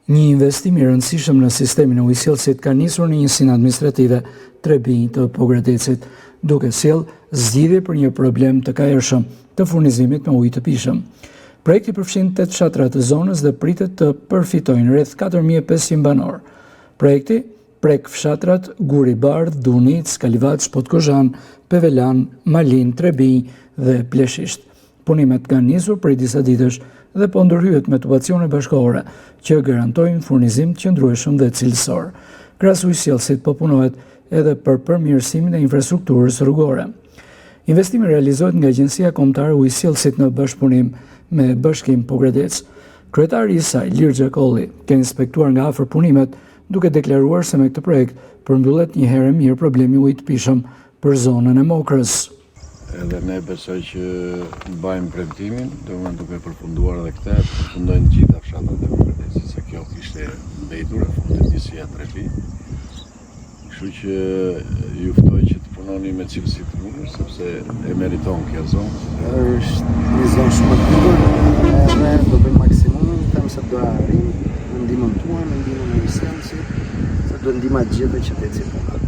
Një investim i rëndësishëm në sistemin e ujësjellësit ka nisur në njësinë administrative Trebinj të Pogradecit, duke sjellë zgjidhje për një problem të kahershëm të furnizimit me ujë të pijshëm. Projekti përfshin 8 fshatra të zonës dhe pritet të përfitojnë rreth 4500 banor. Projekti prek fshatrat Guri Bardh, Dunic, Kalivaç, Potkozhan, Pevelan, Malin, Trebinj dhe Pleshisht. Punimet kanë nisur prej disa ditësh dhe po ndërhyet me tubacione bashkëkohore që garantojnë furnizim të qëndrueshëm dhe cilësor. Krahas ujësjellësit po punohet edhe për përmirësimin e infrastrukturës rrugore. Investimi realizohet nga Agjencia Kombëtare e Ujësjellësit në bashkëpunim me Bashkim Pogradec. Kryetari i saj, Lir Xhakolli, ka inspektuar nga afër punimet, duke deklaruar se me këtë projekt përmbyllet një herë mirë problemi ujit të pijshëm për zonën e Mokrës. Edhe ne besoj që mbajmë premtimin, duke përfunduar edhe këtë, përfundojnë gjitha fshatrat e Pogradecit, se kjo kishte mbetur e fundit njësia Trebi. Kështu që ju ftoj që të punoni me cilësi të mirë, sepse e meriton kjo zonë. Është një zonë shumë e bukur, edhe do bëjmë maksimumin, them se do arrijmë në ndihmën tuaj, në ndihmën e ujësjellësit, se do ndihma të gjithë qytetit.